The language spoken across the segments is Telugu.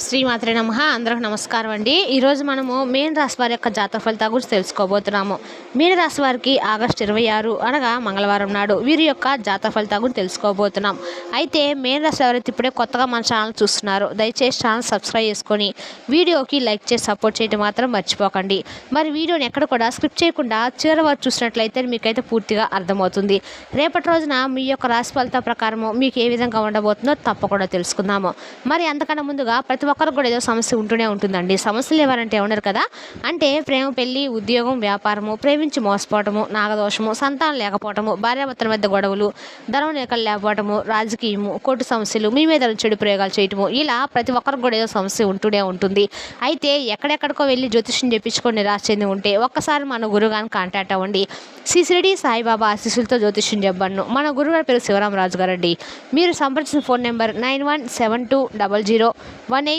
శ్రీమాత్రే నమః. అందరికి నమస్కారం అండి. ఈరోజు మనము మీన రాశి వారి యొక్క జాతక ఫలితాల గురించి తెలుసుకోబోతున్నాము. మీన రాశి వారికి ఆగస్టు 26 అనగా మంగళవారం నాడు వీరి యొక్క జాతక ఫలితాల గురించి తెలుసుకోబోతున్నాం. అయితే మీన రాశి ఎవరైతే ఇప్పుడే కొత్తగా మన ఛానల్ చూస్తున్నారో దయచేసి ఛానల్ సబ్స్క్రైబ్ చేసుకొని వీడియోకి లైక్ చేసి సపోర్ట్ చేయడం మాత్రం మర్చిపోకండి. మరి వీడియోని ఎక్కడ కూడా స్క్రిప్ట్ చేయకుండా చివరి వరకు చూసినట్లయితే మీకైతే పూర్తిగా అర్థమవుతుంది. రేపటి రోజున మీ యొక్క రాశి ఫలితాల ప్రకారము మీకు ఏ విధంగా ఉండబోతుందో తప్పకుండా తెలుసుకుందాము. మరి అంతకన్నా ముందుగా ప్రతి ఒక్కరికి కూడా ఏదో సమస్య ఉంటూనే ఉంటుందండి. సమస్యలు ఎవరంటే ఉన్నారు కదా, అంటే ప్రేమ, పెళ్లి, ఉద్యోగం, వ్యాపారము, ప్రేమించి మోసపోవటము, నాగదోషము, సంతానం లేకపోవటము, భార్యాభర్తల మధ్య గొడవలు, ధనం లేకలు లేకపోవటము, రాజకీయము, కోర్టు సమస్యలు, మీ మీద చెడు ప్రయోగాలు చేయటము, ఇలా ప్రతి ఒక్కరికి కూడా ఏదో సమస్య ఉంటూనే ఉంటుంది. అయితే ఎక్కడెక్కడికో వెళ్ళి జ్యోతిష్యం చెప్పించుకొని నిరాశ చెంది ఉంటే ఒక్కసారి మన గురుగారిని కాంటాక్ట్ అవ్వండి. శ్రీ షిరిడి సాయిబాబా ఆశీస్సులతో జ్యోతిష్యం చెప్పబడును. మన గురుగారి పేరు శివరామరాజు గారండి. మీరు సంప్రదించిన ఫోన్ నెంబర్ 9172001817.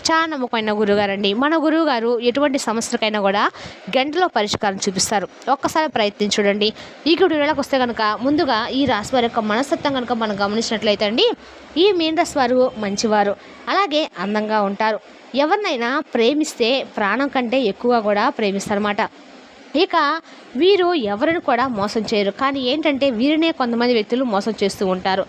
చాలా నమ్మకమైన గురుగారండి. మన గురువుగారు ఎటువంటి సమస్యలకైనా కూడా గంటలో పరిష్కారం చూపిస్తారు. ఒక్కసారి ప్రయత్నించుడండి. ఈ వీడియోలోకి వస్తే కనుక ముందుగా ఈ రాశి వారి యొక్క మనస్తత్వం కనుక మనం గమనించినట్లయితే అండి, ఈ మీన రాశి వారు మంచివారు, అలాగే అందంగా ఉంటారు. ఎవరినైనా ప్రేమిస్తే ప్రాణం కంటే ఎక్కువగా కూడా ప్రేమిస్తారన్నమాట. ఇక వీరు ఎవరిని కూడా మోసం చేయరు. కానీ ఏంటంటే వీరినే కొంతమంది వ్యక్తులు మోసం చేస్తూ ఉంటారు.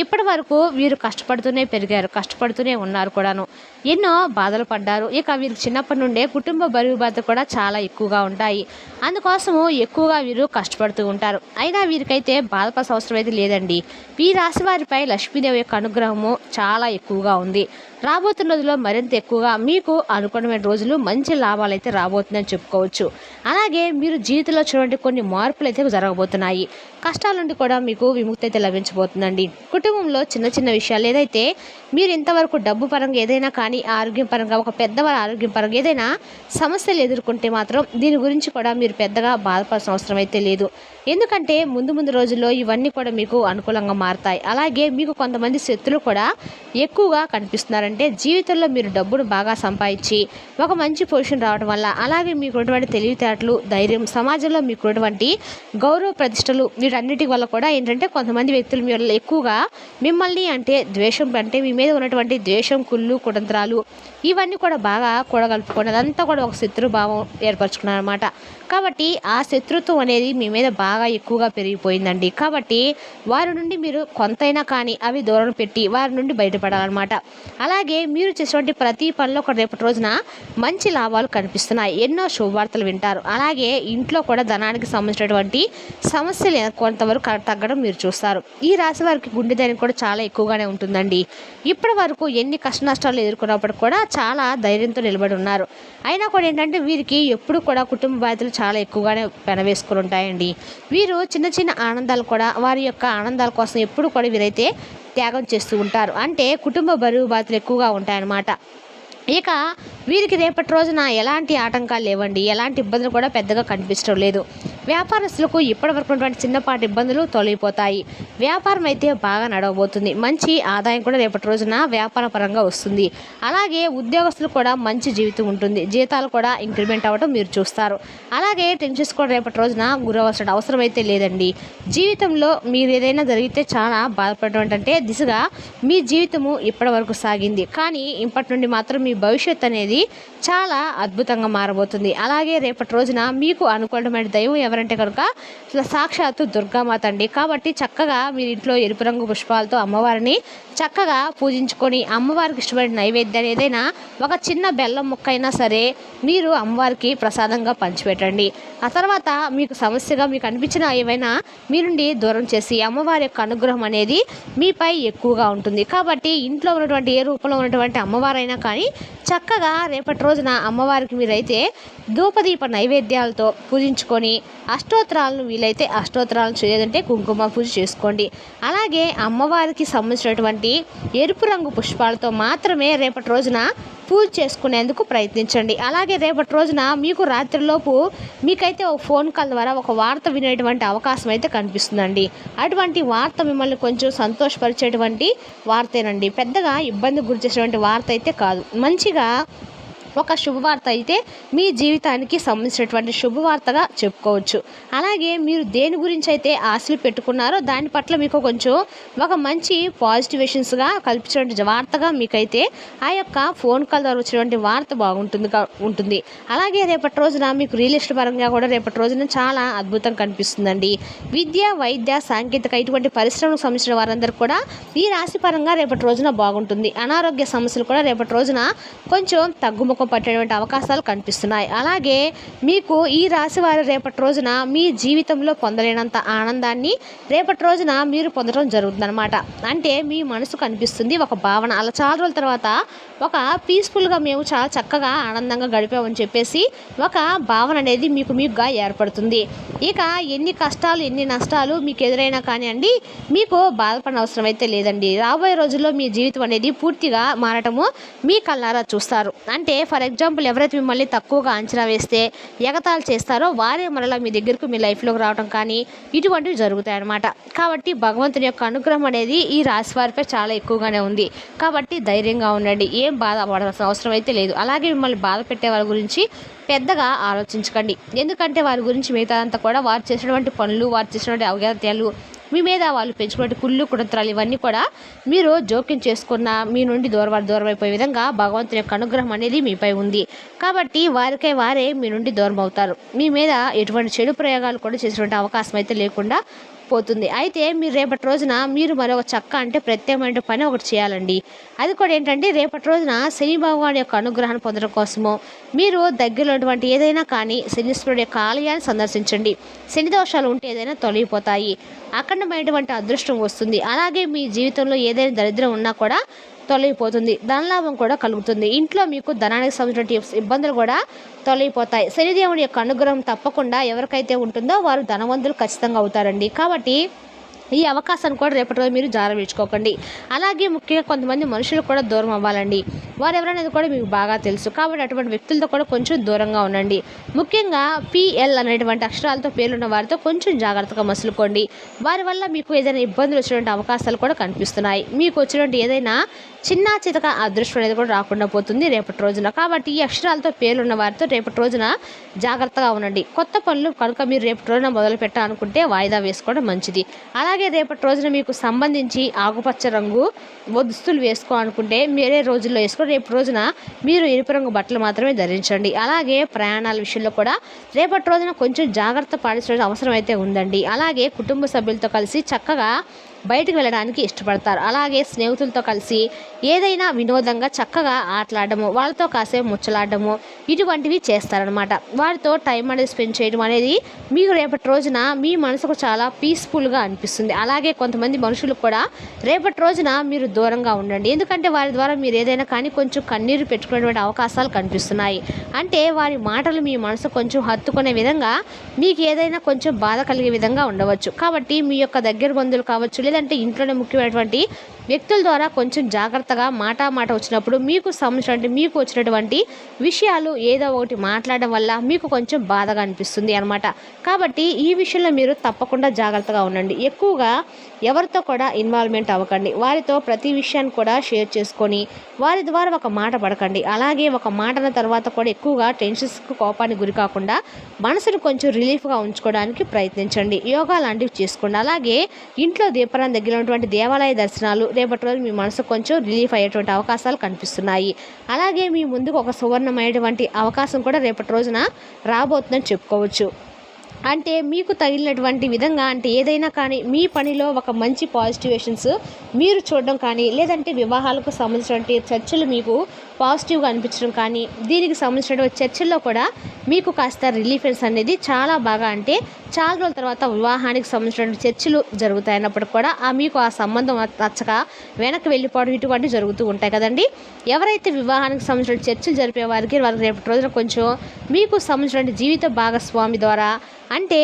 ఇప్పటి వరకు వీరు కష్టపడుతూనే పెరిగారు, కష్టపడుతూనే ఉన్నారు కూడాను. ఎన్నో బాధలు పడ్డారు. ఇక వీరికి చిన్నప్పటి నుండే కుటుంబ బరువు బాధ కూడా చాలా ఎక్కువగా ఉంటాయి. అందుకోసము ఎక్కువగా వీరు కష్టపడుతూ ఉంటారు. అయినా వీరికైతే బాధపడాల్సిన అవసరం అయితే లేదండి. ఈ రాశి వారిపై లక్ష్మీదేవి యొక్క అనుగ్రహము చాలా ఎక్కువగా ఉంది. రాబోతున్న రోజుల్లో మరింత ఎక్కువగా మీకు అనుకూలమైన రోజులు, మంచి లాభాలు అయితే రాబోతుందని చెప్పుకోవచ్చు. అలాగే మీరు జీవితంలో చూడండి కొన్ని మార్పులు అయితే జరగబోతున్నాయి. కష్టాల నుండి కూడా మీకు విముక్తి అయితే లభించబోతుందండి. కుటుంబంలో చిన్న చిన్న విషయాలు ఏదైతే మీరు ఇంతవరకు డబ్బు పరంగా ఏదైనా కానీ, ఆరోగ్యం పరంగా, ఒక పెద్దవారి ఆరోగ్యం పరంగా ఏదైనా సమస్యలు ఎదుర్కొంటే మాత్రం దీని గురించి కూడా మీరు పెద్దగా బాధపడాల్సిన అవసరం అయితే లేదు. ఎందుకంటే ముందు ముందు రోజుల్లో ఇవన్నీ కూడా మీకు అనుకూలంగా మారుతాయి. అలాగే మీకు కొంతమంది శత్రులు కూడా ఎక్కువగా కనిపిస్తున్నారంటే జీవితంలో మీరు డబ్బును బాగా సంపాదించి ఒక మంచి పొజిషన్ రావడం వల్ల, అలాగే మీకున్నటువంటి తెలివితేటలు, ధైర్యం, సమాజంలో మీకున్నటువంటి గౌరవ ప్రతిష్టలు, వీటన్నిటి వల్ల కూడా ఏంటంటే కొంతమంది వ్యక్తులు మీ వల్ల ఎక్కువగా మిమ్మల్ని అంటే ద్వేషం, అంటే మీ మీద ఉన్నటువంటి ద్వేషం, కుళ్ళు, కుతంత్రాలు ఇవన్నీ కూడా బాగా కూడగలుపుకొని అదంతా కూడా ఒక శత్రుభావం ఏర్పరచుకున్నారన్నమాట. కాబట్టి ఆ శత్రుత్వం అనేది మీ మీద బాగా ఎక్కువగా పెరిగిపోయిందండి. కాబట్టి వారి నుండి మీరు కొంతైనా కానీ అవి దూరం పెట్టి వారి నుండి బయటపడాలన్నమాట. అలాగే మీరు చేసేటువంటి ప్రతి పనిలో ఒక రేపటి రోజున మంచి లాభాలు కనిపిస్తున్నాయి. ఎన్నో శుభవార్తలు వింటారు. అలాగే ఇంట్లో కూడా ధనానికి సంబంధించినటువంటి సమస్యలు కొంతవరకు తగ్గడం మీరు చూస్తారు. ఈ రాశి వారికి గుండె ధైర్యం కూడా చాలా ఎక్కువగానే ఉంటుందండి. ఇప్పటి వరకు ఎన్ని కష్ట నష్టాలు ఎదుర్కొన్నప్పుడు కూడా చాలా ధైర్యంతో నిలబడి ఉన్నారు. అయినా కూడా ఏంటంటే వీరికి ఎప్పుడు కూడా కుటుంబ బాధ్యతలు చాలా ఎక్కువగానే పెనవేసుకుని ఉంటాయండి. వీరు చిన్న చిన్న ఆనందాలు కూడా వారి యొక్క ఆనందాల కోసం ఎప్పుడు కూడా వీరైతే త్యాగం చేస్తూ ఉంటారు. అంటే కుటుంబ బరువు బాధ్యతలు ఎక్కువగా ఉంటాయన్నమాట. ఇక వీరికి రేపటి రోజున ఎలాంటి ఆటంకాలు లేవండి, ఎలాంటి ఇబ్బందులు కూడా పెద్దగా కనిపించడం లేదు. వ్యాపారస్తులకు ఇప్పటివరకు ఉన్నటువంటి చిన్నపాటి ఇబ్బందులు తొలగిపోతాయి. వ్యాపారం అయితే బాగా నడవబోతుంది. మంచి ఆదాయం కూడా రేపటి రోజున వ్యాపార పరంగా వస్తుంది. అలాగే ఉద్యోగస్తులు కూడా మంచి జీవితం ఉంటుంది. జీతాలు కూడా ఇంక్రిమెంట్ అవ్వడం మీరు చూస్తారు. అలాగే టెన్షన్స్ కూడా రేపటి రోజున గురవలసిన అవసరం అయితే లేదండి. జీవితంలో మీరు ఏదైనా జరిగితే చాలా బాధపడటం అంటే దిశగా మీ జీవితము ఇప్పటి వరకు సాగింది. కానీ ఇప్పటి నుండి మాత్రం మీ భవిష్యత్ అనేది చాలా అద్భుతంగా మారబోతుంది. అలాగే రేపటి రోజున మీకు అనుకూలమైన దైవం ఎవరంటే కనుక సాక్షాత్తు దుర్గామాత అండి. కాబట్టి చక్కగా మీరు ఇంట్లో ఎరుపు రంగు పుష్పాలతో అమ్మవారిని చక్కగా పూజించుకొని అమ్మవారికి ఇష్టమైన నైవేద్యాన్ని ఏదైనా ఒక చిన్న బెల్లం ముక్క అయినా సరే మీరు అమ్మవారికి ప్రసాదంగా పంచిపెట్టండి. ఆ తర్వాత మీకు సమస్యగా మీకు అనిపించిన ఏవైనా మీ నుండి దూరం చేసి అమ్మవారి యొక్క అనుగ్రహం అనేది మీపై ఎక్కువగా ఉంటుంది. కాబట్టి ఇంట్లో ఉన్నటువంటి ఏ రూపంలో ఉన్నటువంటి అమ్మవారైనా కానీ చక్కగా రేపటి రోజున అమ్మవారికి మీరైతే ధూపదీప నైవేద్యాలతో పూజించుకొని అష్టోత్తరాలను వీలైతే అష్టోత్తరాలను చేయదంటే కుంకుమ పూజ చేసుకోండి. అలాగే అమ్మవారికి సంబంధించినటువంటి ఎరుపు రంగు పుష్పాలతో మాత్రమే రేపటి రోజున పూజ చేసుకునేందుకు ప్రయత్నించండి. అలాగే రేపటి రోజున మీకు రాత్రిలోపు మీకైతే ఒక ఫోన్ కాల్ ద్వారా ఒక వార్త వినేటువంటి అవకాశం అయితే కనిపిస్తుందండి. అటువంటి వార్త మిమ్మల్ని కొంచెం సంతోషపరిచేటువంటి వార్తేనండి. పెద్దగా ఇబ్బంది గురి చేసేటువంటి వార్త అయితే కాదు. మంచిగా ఒక శుభవార్త అయితే మీ జీవితానికి సంబంధించినటువంటి శుభవార్తగా చెప్పుకోవచ్చు. అలాగే మీరు దేని గురించి అయితే ఆశలు పెట్టుకున్నారో దాని పట్ల మీకు కొంచెం ఒక మంచి పాజిటివేషన్స్గా కల్పించినటువంటి వార్తగా మీకైతే ఆ యొక్క ఫోన్ కాల్ ద్వారా వచ్చినటువంటి వార్త ఉంటుంది. అలాగే రేపటి రోజున మీకు రియల్ ఎస్టేట్ పరంగా కూడా రేపటి రోజున చాలా అద్భుతం కనిపిస్తుందండి. విద్య, వైద్య, సాంకేతిక ఇటువంటి పరిశ్రమలకు సంబంధించిన వారందరూ కూడా ఈ రాశి పరంగా రేపటి రోజున బాగుంటుంది. అనారోగ్య సమస్యలు కూడా రేపటి రోజున కొంచెం తగ్గుముఖం పట్టేటువంటి అవకాశాలు కనిపిస్తున్నాయి. అలాగే మీకు ఈ రాశి వారు రేపటి రోజున మీ జీవితంలో పొందలేనంత ఆనందాన్ని రేపటి రోజున మీరు పొందడం జరుగుతుందన్నమాట. అంటే మీ మనసు కనిపిస్తుంది ఒక భావన, అలా చాలా రోజుల తర్వాత ఒక పీస్ఫుల్గా మేము చాలా చక్కగా ఆనందంగా గడిపామని చెప్పేసి ఒక భావన అనేది మీకుగా ఏర్పడుతుంది. ఇక ఎన్ని కష్టాలు ఎన్ని నష్టాలు మీకు ఎదురైనా కానివ్వండి, మీకు బాధపడిన అవసరం అయితే లేదండి. రాబోయే రోజుల్లో మీ జీవితం అనేది పూర్తిగా మారటము మీ కళ్ళారా చూస్తారు. అంటే ఫర్ ఎగ్జాంపుల్ ఎవరైతే మిమ్మల్ని తక్కువగా అంచనా వేస్తే ఎగతాళి చేస్తారో వారే మరలా మీ దగ్గరకు మీ లైఫ్లోకి రావడం కానీ ఇటువంటివి జరుగుతాయన్నమాట. కాబట్టి భగవంతుని యొక్క అనుగ్రహం అనేది ఈ రాశి వారిపై చాలా ఎక్కువగానే ఉంది. కాబట్టి ధైర్యంగా ఉండండి, ఏం బాధపడాల్సిన అవసరం అయితే లేదు. అలాగే మిమ్మల్ని బాధ పెట్టే వాళ్ళ గురించి పెద్దగా ఆలోచించకండి. ఎందుకంటే వారి గురించి మిగతాదంతా కూడా వారు చేసినటువంటి పనులు, వారు చేసినటువంటి అవ్యాత్యాలు, మీ మీద వాళ్ళు పెంచుకునే కుళ్ళు కుతంత్రాలు ఇవన్నీ కూడా మీరు జోక్యం చేసుకున్న మీ నుండి దూరం అయిపోయే విధంగా భగవంతుని యొక్క అనుగ్రహం అనేది మీపై ఉంది. కాబట్టి వారికై వారే మీ నుండి దూరం అవుతారు. మీ మీద ఎటువంటి చెడు ప్రయోగాలు కూడా చేసేటువంటి అవకాశం అయితే లేకుండా పోతుంది. అయితే మీరు రేపటి రోజున మీరు మరొక ప్రత్యేకమైన పని ఒకటి చేయాలండి. అది కూడా ఏంటంటే రేపటి రోజున శని భగవాన్ యొక్క అనుగ్రహాన్ని పొందడం కోసము మీరు దగ్గరలో ఉన్నటువంటి ఏదైనా కానీ శనీశ్వరుడు యొక్క ఆలయాన్ని సందర్శించండి. శని దోషాలు ఉంటే ఏదైనా తొలగిపోతాయి, అఖండమైనటువంటి అదృష్టం వస్తుంది. అలాగే మీ జీవితంలో ఏదైనా దరిద్రం ఉన్నా కూడా తొలగిపోతుంది, ధనలాభం కూడా కలుగుతుంది. ఇంట్లో మీకు ధనానికి సంబంధించిన ఇబ్బందులు కూడా తొలగిపోతాయి. శనిదేవుడి యొక్క అనుగ్రహం తప్పకుండా ఎవరికైతే ఉంటుందో వారు ధనవంతులు ఖచ్చితంగా అవుతారండి. కాబట్టి ఈ అవకాశాన్ని కూడా రేపటి రోజు మీరు జారవిడ్చుకోకండి. అలాగే ముఖ్యంగా కొంతమంది మనుషులు కూడా దూరం అవ్వాలండి. వారు ఎవరనేది కూడా మీకు బాగా తెలుసు. కాబట్టి అటువంటి వ్యక్తులతో కూడా కొంచెం దూరంగా ఉండండి. ముఖ్యంగా PL అనేటువంటి అక్షరాలతో పేర్లున్న వారితో కొంచెం జాగ్రత్తగా మసులుకోండి. వారి వల్ల మీకు ఏదైనా ఇబ్బందులు వచ్చినటువంటి అవకాశాలు కూడా కనిపిస్తున్నాయి. మీకు వచ్చినటువంటి ఏదైనా చిన్న చితక అదృష్టం అనేది కూడా రాకుండా పోతుంది రేపటి రోజున. కాబట్టి ఈ అక్షరాలతో పేర్లున్న వారితో రేపటి రోజున జాగ్రత్తగా ఉండండి. కొత్త పనులు కనుక మీరు రేపటి రోజున మొదలు పెట్టాలనుకుంటే వాయిదా వేసుకోవడం మంచిది. అలాగే రేపటి రోజున మీకు సంబంధించి ఆకుపచ్చ రంగు దుస్తులు వేసుకోవాలనుకుంటే వేరే రోజుల్లో వేసుకొని రేపటి రోజున మీరు ఎరుపు రంగు బట్టలు మాత్రమే ధరించండి. అలాగే ప్రయాణాల విషయంలో కూడా రేపటి రోజున కొంచెం జాగ్రత్త పాటించడం అవసరం అయితే ఉందండి. అలాగే కుటుంబ సభ్యులతో కలిసి చక్కగా బయటకు వెళ్ళడానికి ఇష్టపడతారు. అలాగే స్నేహితులతో కలిసి ఏదైనా వినోదంగా చక్కగా ఆటలాడము, వాళ్ళతో కాసేపు ముచ్చలాడము ఇటువంటివి చేస్తారనమాట. వారితో టైం అనేది స్పెండ్ చేయడం అనేది మీకు రేపటి రోజున మీ మనసుకు చాలా పీస్ఫుల్గా అనిపిస్తుంది. అలాగే కొంతమంది మనుషులకు కూడా రేపటి రోజున మీరు దూరంగా ఉండండి. ఎందుకంటే వారి ద్వారా మీరు ఏదైనా కానీ కొంచెం కన్నీరు పెట్టుకునేటువంటి అవకాశాలు కనిపిస్తున్నాయి. అంటే వారి మాటలు మీ మనసు కొంచెం హత్తుకునే విధంగా మీకు ఏదైనా కొంచెం బాధ కలిగే విధంగా ఉండవచ్చు. కాబట్టి మీ యొక్క దగ్గర బంధువులు కావచ్చు, లేదంటే ఇంట్లోనే ముఖ్యమైనటువంటి వ్యక్తుల ద్వారా కొంచెం జాగ్రత్తగా మాట వచ్చినప్పుడు మీకు వచ్చినటువంటి విషయాలు ఏదో ఒకటి మాట్లాడడం వల్ల మీకు కొంచెం బాధగా అనిపిస్తుంది అనమాట. కాబట్టి ఈ విషయంలో మీరు తప్పకుండా జాగ్రత్తగా ఉండండి. ఎక్కువగా ఎవరితో కూడా ఇన్వాల్వ్మెంట్ అవ్వకండి. వారితో ప్రతి విషయాన్ని కూడా షేర్ చేసుకొని వారి ద్వారా ఒక మాట పడకండి. అలాగే ఒక మాటన తర్వాత కూడా ఎక్కువగా టెన్షన్స్కు కోపానికి గురి కాకుండా మనసును కొంచెం రిలీఫ్గా ఉంచుకోవడానికి ప్రయత్నించండి. యోగా లాంటివి చేసుకోండి. అలాగే ఇంట్లో దీపారాధన దగ్గర ఉన్నటువంటి దేవాలయ దర్శనాలు రేపటి రోజు మీ మనసు కొంచెం రిలీఫ్ అయ్యేటువంటి అవకాశాలు కనిపిస్తున్నాయి. అలాగే మీ ముందుకు ఒక సువర్ణమైనటువంటి అవకాశం కూడా రేపటి రోజున రాబోతుందని చెప్పుకోవచ్చు. అంటే మీకు తగిలినటువంటి విధంగా అంటే ఏదైనా కానీ మీ పనిలో ఒక మంచి పాజిటివేషన్స్ మీరు చూడడం కానీ, లేదంటే వివాహాలకు సంబంధించినటువంటి చర్చలు మీకు పాజిటివ్గా అనిపించడం కానీ, దీనికి సంబంధించినటువంటి చర్చల్లో కూడా మీకు కాస్త రిలీఫెన్స్ అనేది చాలా బాగా అంటే చాలా రోజుల తర్వాత వివాహానికి సంబంధించినటువంటి చర్చలు జరుగుతాయన్నప్పుడు కూడా మీకు ఆ సంబంధం నచ్చక వెనక్కి వెళ్ళిపోవడం ఇటువంటివి జరుగుతూ ఉంటాయి కదండి. ఎవరైతే వివాహానికి సంబంధించిన చర్చలు జరిపే వారికి రేపటి రోజున కొంచెం మీకు సంబంధించిన జీవిత భాగస్వామి ద్వారా అంటే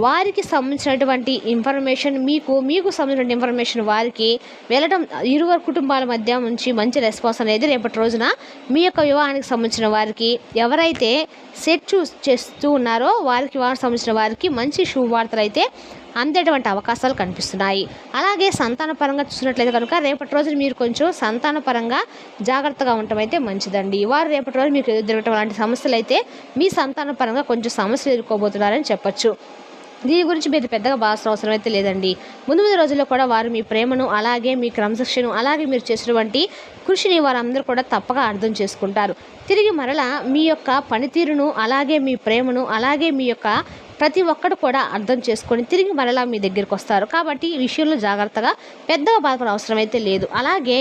వారికి సంబంధించినటువంటి ఇన్ఫర్మేషన్ మీకు సంబంధించిన ఇన్ఫర్మేషన్ వారికి వెళ్ళడం ఇరువురు కుటుంబాల మధ్య నుంచి మంచి రెస్పాన్స్ అనేది రేపటి రోజున మీ యొక్క వివాహానికి సంబంధించిన వారికి ఎవరైతే సెట్ చేస్తూ ఉన్నారో వారికి సంబంధించిన వారికి మంచి శుభవార్తలు అయితే అందేటువంటి అవకాశాలు కనిపిస్తున్నాయి. అలాగే సంతానపరంగా చూసినట్లయితే కనుక రేపటి రోజున మీరు కొంచెం సంతానపరంగా జాగ్రత్తగా ఉండటం అయితే మంచిదండి. వారు రేపటి రోజు మీకు ఎదురుదరగటం లాంటి సమస్యలు అయితే మీ సంతానపరంగా కొంచెం సమస్యలు ఎదుర్కోబోతున్నారని చెప్పొచ్చు. దీని గురించి మీరు పెద్దగా బాల్సిన అవసరం అయితే లేదండి. ముందు రోజుల్లో కూడా వారు మీ ప్రేమను, అలాగే మీ క్రమశిక్షను, అలాగే మీరు చేసినటువంటి కృషిని వారందరూ కూడా తప్పగా అర్థం చేసుకుంటారు. తిరిగి మరలా మీ యొక్క పనితీరును, అలాగే మీ ప్రేమను, అలాగే మీ యొక్క ప్రతి ఒక్కరు కూడా అర్థం చేసుకొని తిరిగి మరలా మీ దగ్గరికి వస్తారు. కాబట్టి ఈ విషయంలో జాగ్రత్తగా పెద్దగా బాధపడే అవసరం అయితే లేదు. అలాగే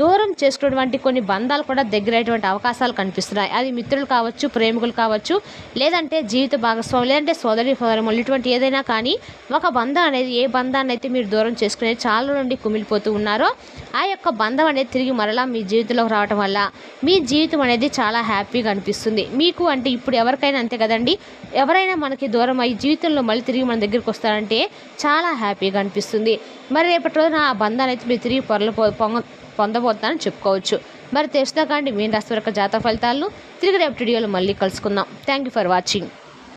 దూరం చేసుకున్నటువంటి కొన్ని బంధాలు కూడా దగ్గరయ్యేటువంటి అవకాశాలు కనిపిస్తున్నాయి. అది మిత్రులు కావచ్చు, ప్రేమికులు కావచ్చు, లేదంటే జీవిత భాగస్వామి, లేదంటే సోదరిమణులు, ఇటువంటి ఏదైనా కానీ ఒక బంధం అనేది, ఏ బంధాన్ని అయితే మీరు దూరం చేసుకునేది చాలా నుండి కుమిలిపోతూ ఉన్నారో ఆ యొక్క బంధం అనేది తిరిగి మరలా మీ జీవితంలోకి రావడం వల్ల మీ జీవితం అనేది చాలా హ్యాపీగా అనిపిస్తుంది. మీకు అంటే ఇప్పుడు ఎవరికైనా అంతే కదండి, ఎవరైనా మనకి దూరం అయ్యి జీవితంలో మళ్ళీ తిరిగి మన దగ్గరికి వస్తారంటే చాలా హ్యాపీగా అనిపిస్తుంది. మరి రేపటి రోజున ఆ బంధాన్ని అయితే మీరు తిరిగి పొందబోతున్నారని చెప్పుకోవచ్చు. మరి తెలుసుదా కానీ మీన రాశి వారి జాతక ఫలితాలను తిరిగి రేపటి వీడియోలో మళ్ళీ కలుసుకుందాం. Thank you for watching.